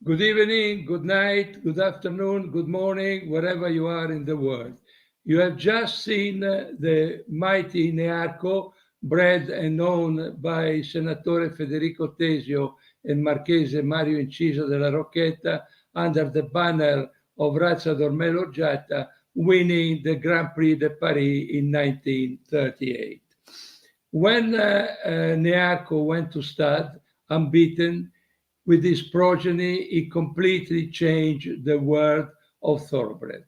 Good evening, good night, good afternoon, good morning, wherever you are in the world. You have just seen the mighty Nearco, bred and known by Senatore Federico Tesio and Marchese Mario Inciso della Rocchetta under the banner of Razza d'Ormello Giatta, winning the Grand Prix de Paris in 1938. When Nearco went to stud, unbeaten, with his progeny, he completely changed the world of thoroughbred.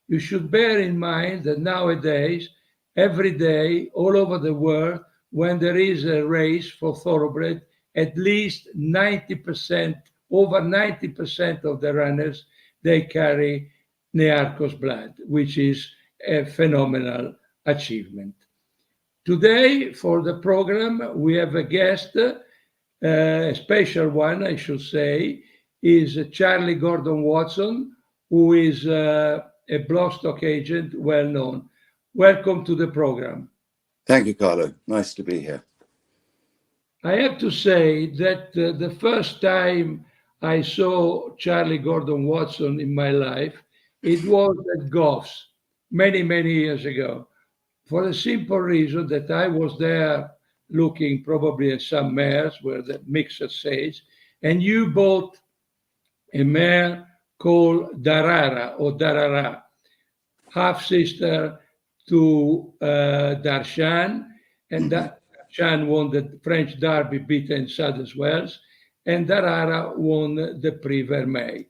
You should bear in mind that nowadays, every day, all over the world, when there is a race for thoroughbred, at least 90%, over 90% of the runners, they carry Nearco's blood, which is a phenomenal achievement. Today, for the program, we have a guest, a special one, I should say, is Charlie Gordon Watson, who is a bloodstock agent well known. Welcome to the program. Thank you, Carlo. Nice to be here. I have to say that the first time I saw Charlie Gordon Watson in my life, it was at Goff's many, many years ago, for the simple reason that I was there looking probably at some mares where the mixer says, and you bought a mare called Darara or Darara, half sister to Darshan, and Darshan won the French Derby, beaten Sadler's Wells, and Darara won the Prix Vermeil.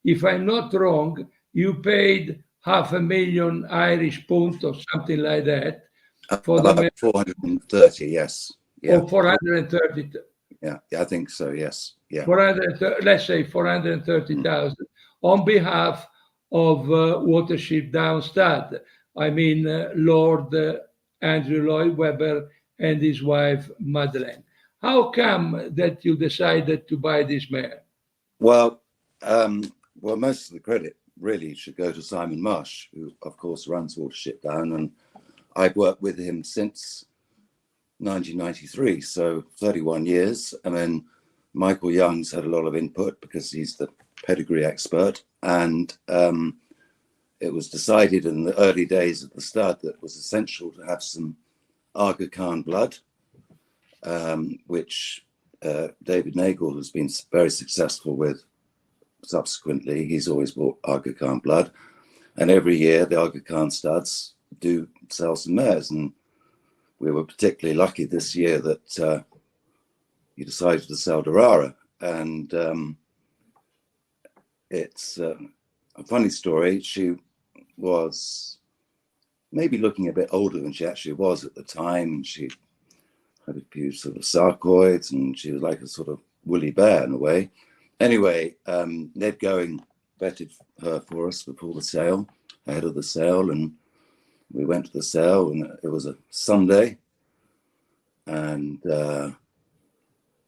If I'm not wrong, you paid 500,000 Irish pound or something like that for the About 430, yes. Yeah. or 430. Yeah, I think so, yes. Yeah. 400, let's say 430,000 on behalf of Watership Down Stud. I mean, Lord Andrew Lloyd Webber and his wife, Madeleine. How come that you decided to buy this mare? Well, most of the credit really should go to Simon Marsh, who, of course, runs Watership Down, and I've worked with him since 1993, so 31 years. And then Michael Young's had a lot of input because he's the pedigree expert. And it was decided in the early days of the stud that it was essential to have some Aga Khan blood, which David Nagel has been very successful with subsequently. He's always bought Aga Khan blood. And every year the Aga Khan studs do sell some mares. And we were particularly lucky this year that he decided to sell Darara. And it's a funny story. She was maybe looking a bit older than she actually was at the time. And she had a few sort of sarcoids, and she was like a sort of woolly bear in a way. Anyway, Ned Going vetted her for us before the sale, ahead of the sale, and we went to the sale, and it was a Sunday, and the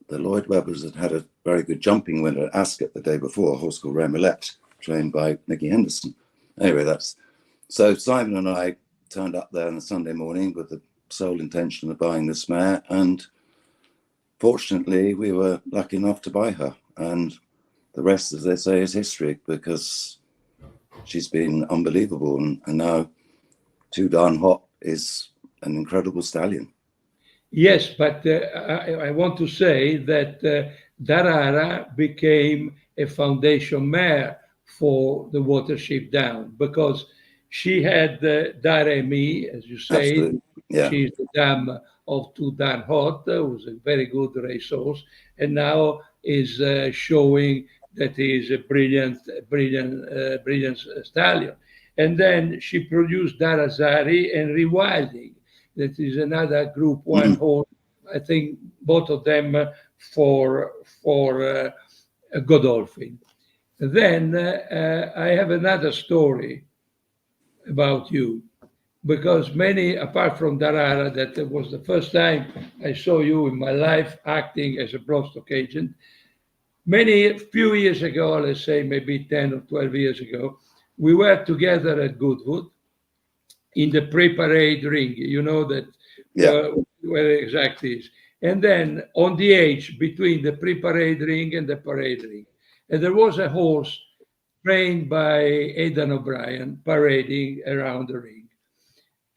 Lloyd Webbers had a very good jumping winner at Ascot the day before, a horse called Remoulette, trained by Nicky Henderson. Anyway, so Simon and I turned up there on a Sunday morning with the sole intention of buying this mare, and fortunately we were lucky enough to buy her, and the rest, as they say, is history, because she's been unbelievable, and now Too Darn Hot is an incredible stallion. Yes, but I want to say that Darara became a foundation mare for the Watership Down, because she had Daremi, as you say. Absolutely. Yeah. She's the dam of Too Darn Hot, who's a very good racehorse, and now is showing that he is a brilliant stallion. And then she produced Darazari and Rewilding. That is another Group 1 horse. I think both of them for Godolphin. Then I have another story about you, because many, apart from Darara, that was the first time I saw you in my life acting as a bloodstock agent. Few years ago, let's say maybe 10 or 12 years ago, we were together at Goodwood in the pre-parade ring. You know that where exactly is. And then on the edge between the pre-parade ring and the parade ring. and there was a horse trained by Aidan O'Brien parading around the ring.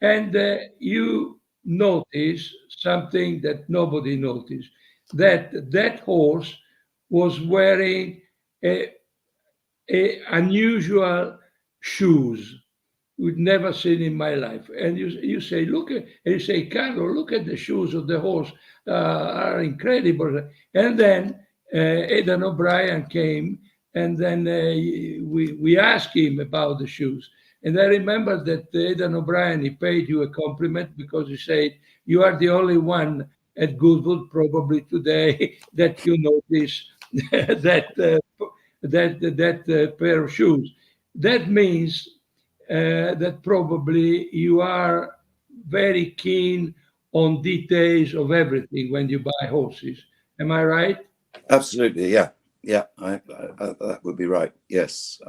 And you notice something that nobody noticed, that that horse was wearing a, unusual shoes we'd never seen in my life. And you say, look at, and you say, Carlo, look at the shoes of the horse, are incredible. And then Aidan O'Brien came, and then we asked him about the shoes. And I remember that Aidan O'Brien, he paid you a compliment because he said, you are the only one at Goodwood probably today that you notice that pair of shoes. That means that probably you are very keen on details of everything when you buy horses. Am I right? Absolutely, yeah, yeah. That would be right. Yes,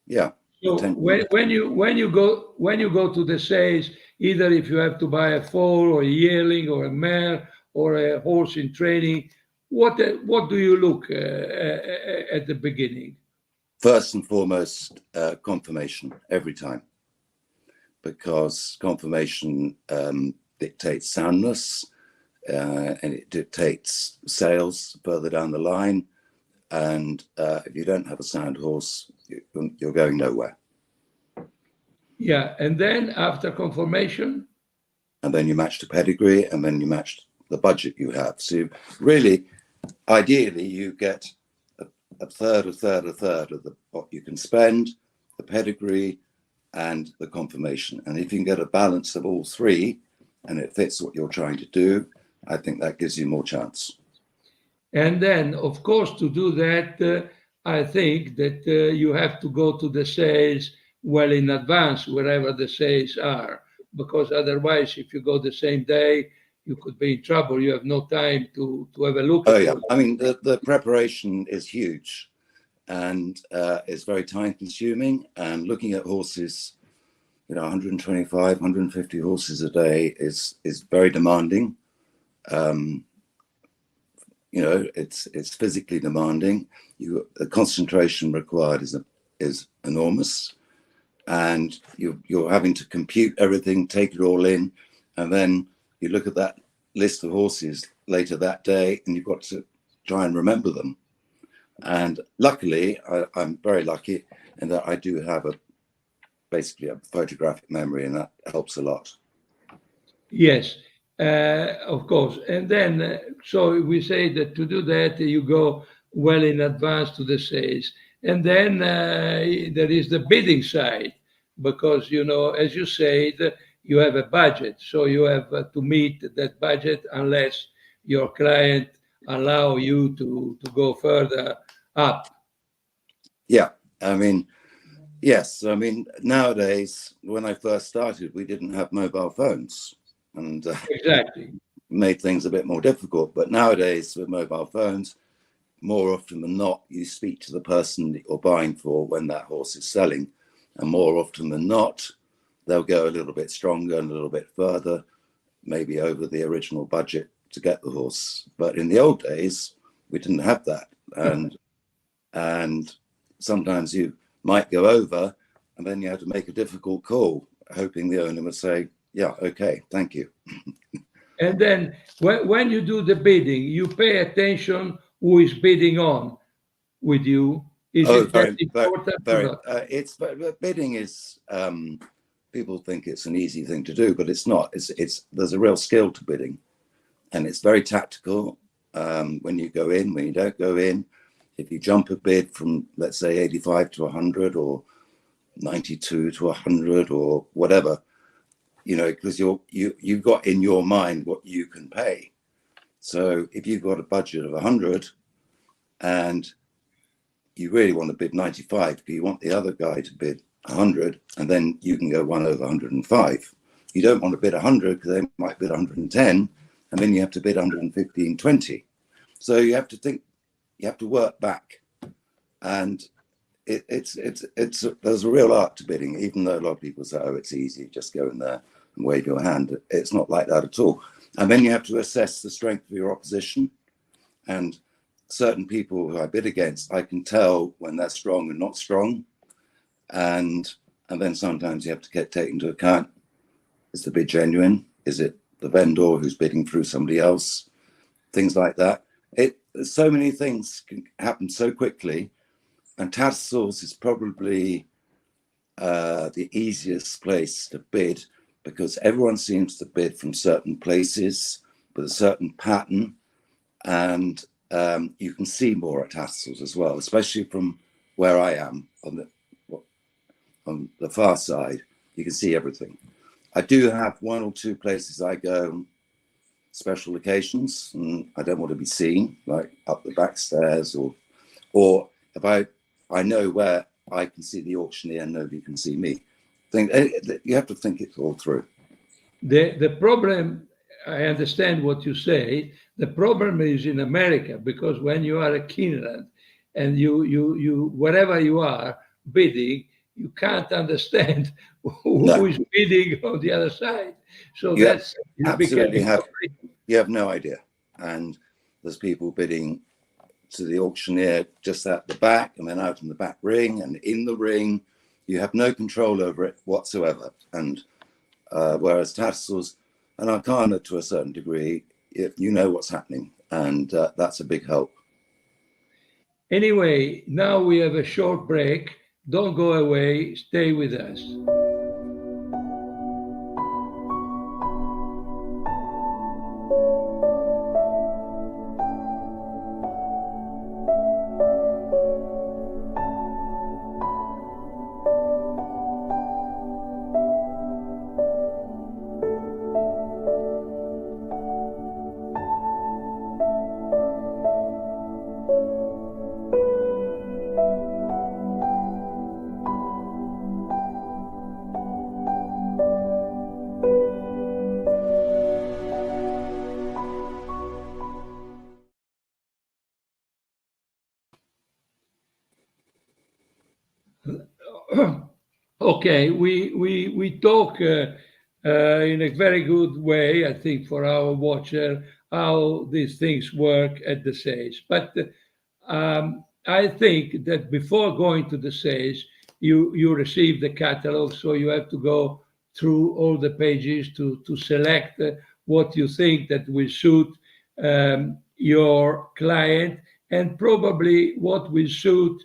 yeah. So when you go to the sales, either if you have to buy a foal or a yearling or a mare or a horse in training, what do you look at the beginning? First and foremost, confirmation every time, because confirmation dictates soundness, and it dictates sales further down the line. And if you don't have a sound horse, you're going nowhere. Yeah, and then after confirmation? And then you match the pedigree, and then you match the budget you have. So really, ideally, you get a third of what you can spend, the pedigree, and the confirmation. And if you can get a balance of all three, and it fits what you're trying to do, I think that gives you more chance. And then, of course, to do that, I think that you have to go to the sales well in advance, wherever the sales are, because otherwise, if you go the same day, you could be in trouble. You have no time to have a look. Oh, yeah. I mean, the preparation is huge, and it's very time consuming. And looking at horses, 125, 150 horses a day is very demanding. It's physically demanding. The concentration required is enormous, and you're having to compute everything, take it all in, and then you look at that list of horses later that day, and you've got to try and remember them. And luckily, I'm very lucky in that I do have basically a photographic memory, and that helps a lot. Yes, of course. And then, so we say that to do that, you go well in advance to the sales. And then there is the bidding side, because, as you said, you have a budget. So you have to meet that budget unless your client allow you to go further up. Yeah, I mean, yes. I mean, nowadays, when I first started, we didn't have mobile phones, and exactly made things a bit more difficult. But nowadays, with mobile phones, more often than not, you speak to the person that you're buying for when that horse is selling, and more often than not, they'll go a little bit stronger and a little bit further, maybe over the original budget to get the horse. But in the old days, we didn't have that, and sometimes you might go over, and then you had to make a difficult call, hoping the owner would say, yeah, okay, thank you. And then when you do the bidding, you pay attention who is bidding on with you. Is it very, important? Very, bidding is, people think it's an easy thing to do, but it's not. There's a real skill to bidding, and it's very tactical. When you go in, when you don't go in, if you jump a bid from, let's say, 85 to 100 or 92 to 100 or whatever, because you've got in your mind what you can pay. So if you've got a budget of 100 and you really want to bid 95, but you want the other guy to bid 100, and then you can go 1 over 105. You don't want to bid 100 because they might bid 110, and then you have to bid 115, 20. So you have to think, you have to work back, and there's a real art to bidding. Even though a lot of people say, oh, it's easy, just go in there and wave your hand. It's not like that at all. And then you have to assess the strength of your opposition, and certain people who I bid against, I can tell when they're strong and not strong. And then sometimes you have to take into account, is the bid genuine? Is it the vendor who's bidding through somebody else? Things like that. So many things can happen so quickly. And Tattersalls is probably the easiest place to bid because everyone seems to bid from certain places with a certain pattern. And you can see more at Tattersalls as well, especially from where I am on the far side. You can see everything. I do have one or two places I go on special occasions, and I don't want to be seen, like up the back stairs, or if I know where I can see the auctioneer and nobody can see me. You have to think it all through. The problem, I understand what you say. The problem is in America, because when you are a Keeneland and you wherever you are bidding, you can't understand who is bidding on the other side. So you that's absolutely you have no idea. And there's people bidding to the auctioneer just at the back and then out in the back ring and in the ring. You have no control over it whatsoever. And whereas Tattersalls and Arcana, to a certain degree, you know what's happening, and that's a big help. Anyway, now we have a short break. Don't go away. Stay with us. Okay, we talk in a very good way, I think, for our watcher, how these things work at the sales. But I think that before going to the sales, you receive the catalog, so you have to go through all the pages to select what you think that will suit your client, and probably what will suit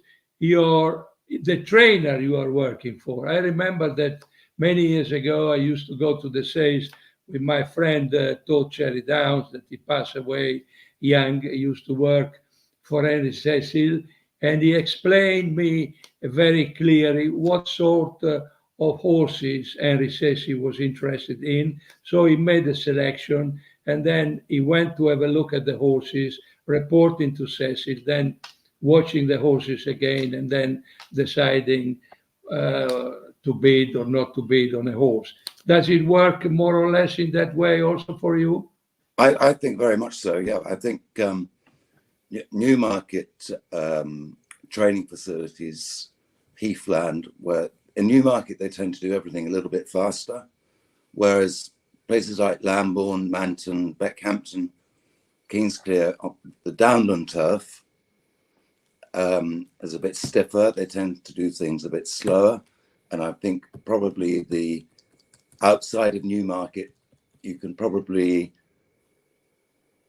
the trainer you are working for. I remember that many years ago, I used to go to the sales with my friend Todd Cherry Downs, that he passed away young. He used to work for Henry Cecil, and he explained me very clearly what sort of horses Henry Cecil was interested in. So he made a selection, and then he went to have a look at the horses, reporting to Cecil, then watching the horses again, and then deciding to bid or not to bid on a horse. Does it work more or less in that way also for you? I think very much so, yeah. I think Newmarket training facilities, Heathland, where in Newmarket they tend to do everything a little bit faster, whereas places like Lambourne, Manton, Beckhampton, Kingsclear, the downland turf is a bit stiffer. They tend to do things a bit slower. And I think probably the outside of Newmarket, you can probably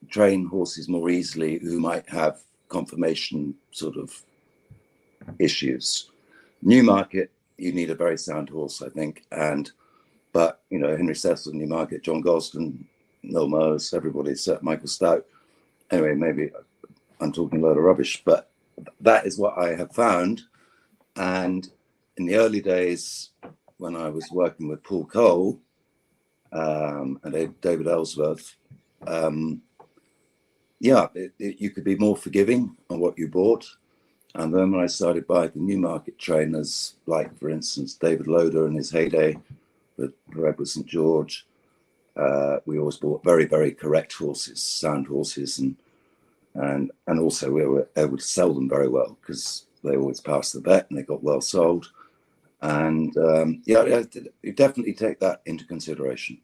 train horses more easily who might have conformation sort of issues. Newmarket, you need a very sound horse, I think. But you know, Henry Cecil, Newmarket, John Gosden, Noel Mowers, everybody's Michael Stout. Anyway, maybe I'm talking a lot of rubbish, but that is what I have found. And in the early days, when I was working with Paul Cole and David Ellsworth, you could be more forgiving on what you bought. And then when I started buying the Newmarket trainers, like for instance David Loader in his heyday with Edward St George, we always bought very, very correct horses, sound horses, and also we were able to sell them very well because they always passed the vet and they got well sold. And you definitely take that into consideration.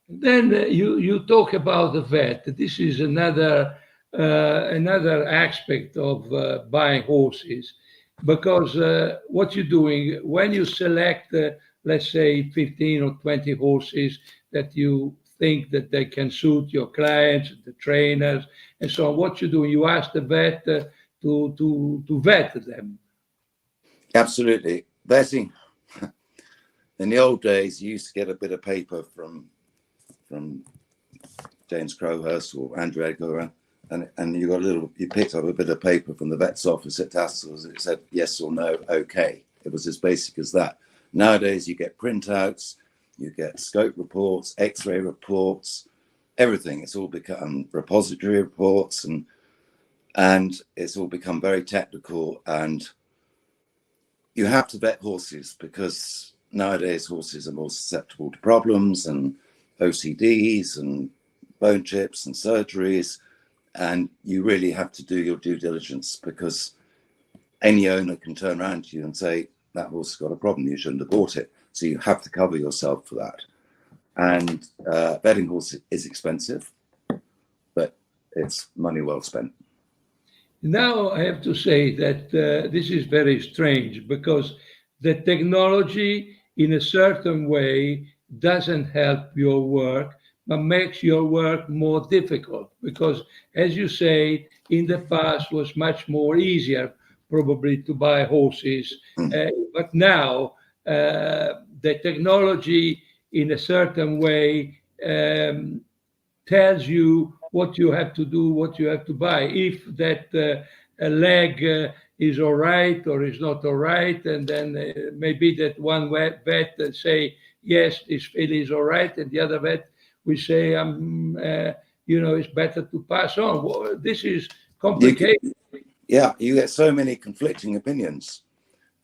Then you talk about the vet. This is another another aspect of buying horses, because what you're doing when you select, let's say, 15 or 20 horses that you think that they can suit your clients, the trainers, and so on. What you do, you ask the vet to vet them. Absolutely. Betting. In the old days, you used to get a bit of paper from James Crowhurst or Andrew Edgar, and you picked up a bit of paper from the vet's office at Tassels. It said yes or no, okay. It was as basic as that. Nowadays, you get printouts, you get scope reports, X-ray reports, everything. It's all become repository reports, and it's all become very technical. And you have to vet horses because nowadays horses are more susceptible to problems and OCDs and bone chips and surgeries. And you really have to do your due diligence, because any owner can turn around to you and say, that horse has got a problem, you shouldn't have bought it. So you have to cover yourself for that. And betting horse is expensive, but it's money well spent. Now I have to say that this is very strange, because the technology in a certain way doesn't help your work, but makes your work more difficult, because as you say, in the past was much more easier probably to buy horses, but now the technology in a certain way tells you what you have to do, what you have to buy. If that a leg is all right or is not all right, and then maybe that one vet say yes, this filly is all right, and the other vet will say, it's better to pass on. Well, this is complicated. You get so many conflicting opinions,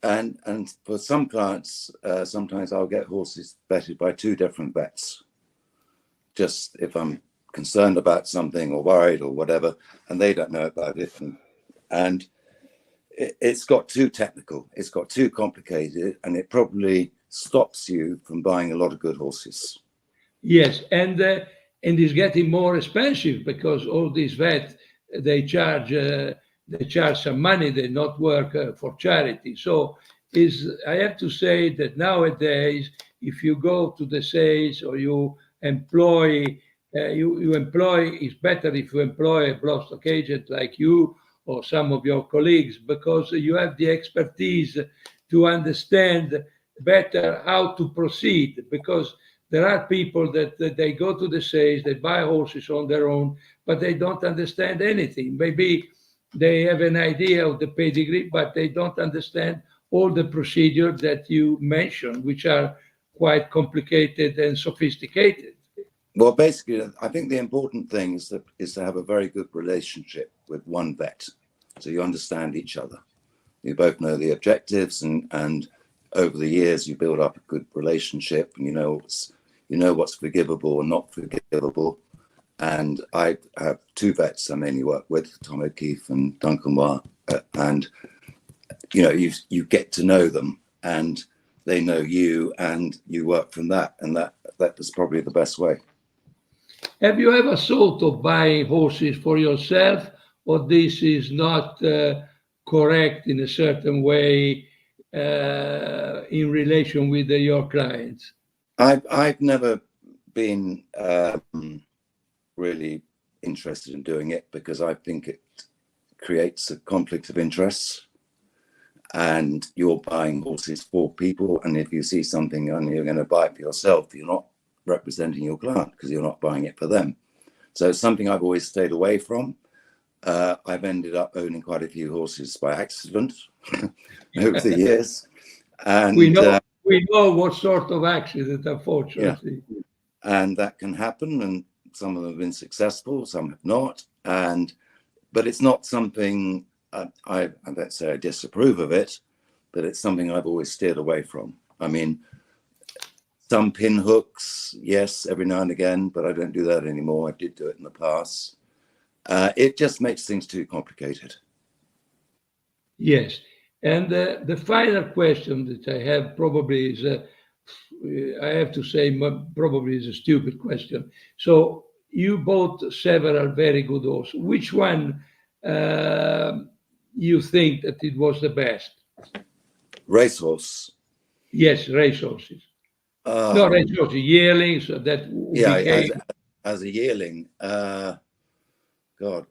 and for some clients, sometimes I'll get horses vetted by two different vets, just if I'm concerned about something or worried or whatever, and they don't know about it, and it's got too technical, it's got too complicated, and it probably stops you from buying a lot of good horses. Yes, and it's getting more expensive, because all these vets, they charge some money. They not work for charity. So I have to say that nowadays, if you go to the sales or you employ, it's better if you employ a bloodstock agent like you or some of your colleagues, because you have the expertise to understand better how to proceed. Because there are people that they go to the sales, they buy horses on their own, but they don't understand anything. Maybe they have an idea of the pedigree, but they don't understand all the procedures that you mentioned, which are quite complicated and sophisticated. Well, basically, I think the important thing is to have a very good relationship with one vet, so you understand each other. You both know the objectives, and over the years you build up a good relationship, and you know what's forgivable and not forgivable. And I have two vets I mainly work with, Tom O'Keefe and Duncan Moore, and you get to know them, and they know you, and you work from that, and that is probably the best way. Have you ever thought of buying horses for yourself, or this is not correct in a certain way in relation with your clients? I've never been really interested in doing it, because I think it creates a conflict of interests, and you're buying horses for people, and if you see something and you're going to buy it for yourself, you're not representing your client, because you're not buying it for them. So it's something I've always stayed away from. I've ended up owning quite a few horses by accident over the years, and we know what sort of accident, unfortunately. Yeah. And that can happen, and some of them have been successful, some have not, but it's not something I let's say I disapprove of it, but it's something I've always steered away from. I mean, some pin hooks, yes, every now and again, but I don't do that anymore. I did do it in the past. It just makes things too complicated. Yes. And the final question that I have probably is, I have to say, probably is a stupid question. So you bought several very good horses. Which one you think that it was the best? Racehorse. Yes, racehorses. No, Um, racehorses, yearlings that yeah, became. as a yearling. God,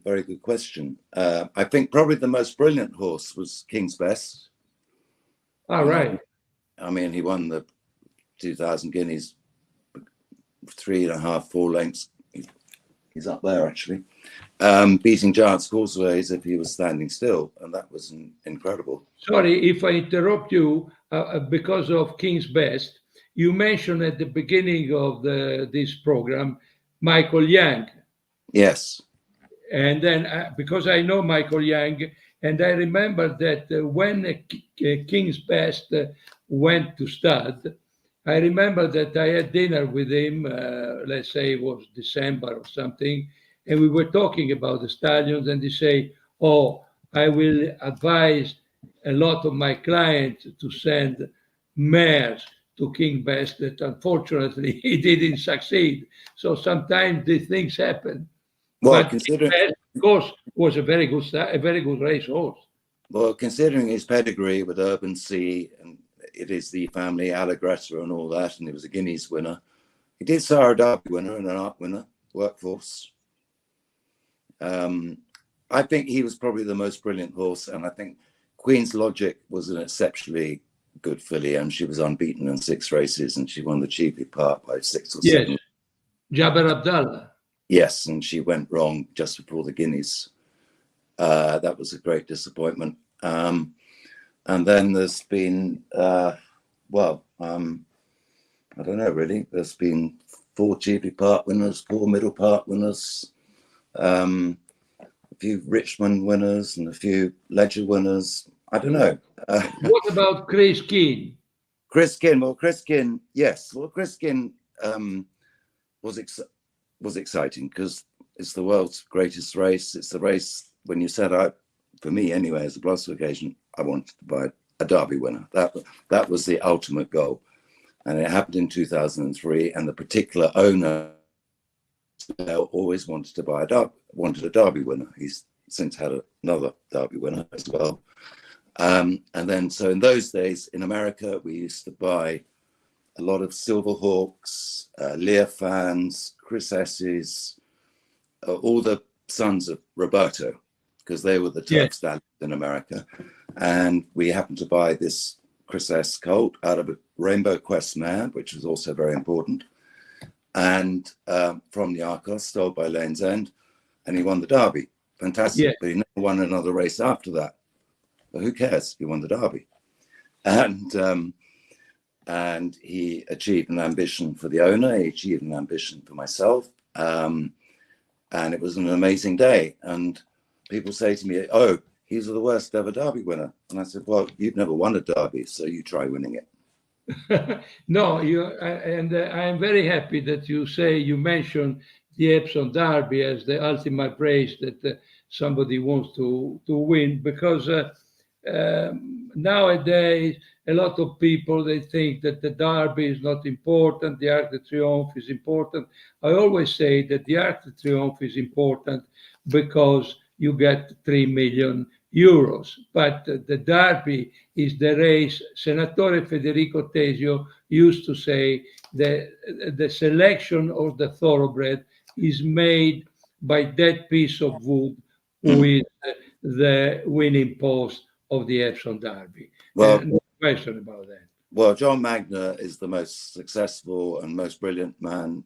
very good question. I think probably the most brilliant horse was King's Best. All You know, right. I mean, he won the 2,000 guineas, 3.5, 4 lengths. He's up there actually, beating Giant's Causeway as if he was standing still, and that was incredible. Sorry if I interrupt you because of King's Best. You mentioned at the beginning of this program Michael Young. Yes. And then because I know Michael Young, and I remember that when King's Best went to stud, I remember that I had dinner with him, let's say it was December or something, and we were talking about the stallions, and he say, oh, I will advise a lot of my clients to send mares to King Best, that unfortunately he didn't succeed. So sometimes these things happen. Well, But Best, of course, was a very good racehorse. Well, considering his pedigree with Urban Sea, and it is the family Allegretta and all that, and he was a Guineas winner. He did sire a Derby winner and an Art winner, Workforce. I think he was probably the most brilliant horse, and I think Queen's Logic was an exceptionally good filly, and she was unbeaten in 6 races, and she won the Cheapy Park by 6 or 7. Yes, Jabber Abdallah. Yes, and she went wrong just before the Guineas. That was a great disappointment. And then there's been, I don't know really. There's been 4 Cheapy Park winners, 4 Middle Park winners, a few Richmond winners, and a few Ledger winners. I don't know. What about Chris Keane? Chris Kinn. Well, Chris Kinn, yes. Well, Chris Kinn was exciting because it's the world's greatest race. It's the race when you set out, for me anyway, as a Gloucester occasion, I wanted to buy a Derby winner. That was the ultimate goal. And it happened in 2003, and the particular owner always wanted to buy a Derby winner. He's since had another Derby winner as well. And then, so in those days in America, we used to buy a lot of Silverhawks, Learfans, Chris S's, all the sons of Roberto, because they were the turf stallions in America. And we happened to buy this Chris S colt out of a Rainbow Quest mare, which was also very important. And from the Arcos, stole by Lane's End, and he won the Derby. Fantastic. Yeah. But he never won another race after that. But who cares? He won the Derby. And he achieved an ambition for the owner. He achieved an ambition for myself. And it was an amazing day. And people say to me, oh, he's the worst ever Derby winner. And I said, well, you've never won a Derby, so you try winning it. No, I'm very happy that you mentioned the Epsom Derby as the ultimate race that somebody wants to win, because nowadays a lot of people, they think that the Derby is not important, the Arc de Triomphe is important. I always say that the Arc de Triomphe is important because you get 3 million euros, but the Derby is the race. Senatore Federico Tesio used to say that the selection of the thoroughbred is made by that piece of wood who is the winning post of the Epsom Derby. Well, no question about that. Well, John Magner is the most successful and most brilliant man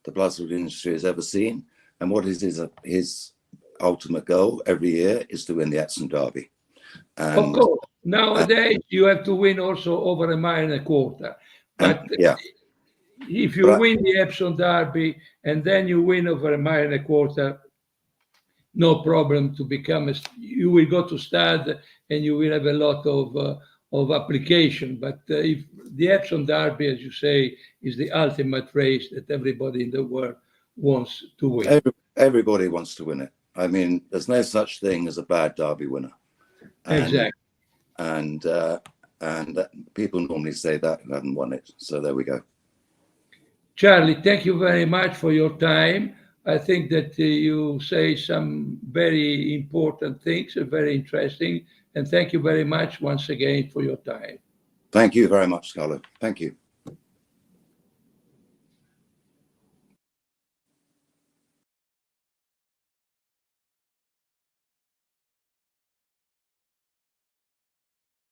the bloodstock industry has ever seen. And what is his ultimate goal every year is to win the Epsom Derby. And, of course, nowadays you have to win also over 1.25 miles. But if you win the Epsom Derby and then you win over 1.25 miles, no problem to become you will go to stud and you will have a lot of application. But if the Epsom Derby, as you say, is the ultimate race that everybody in the world wants to win. Everybody wants to win it. I mean, there's no such thing as a bad Derby winner. Exactly. And people normally say that and haven't won it. So there we go. Charlie, thank you very much for your time. I think that you say some very important things, very interesting. And thank you very much once again for your time. Thank you very much, Carlo. Thank you.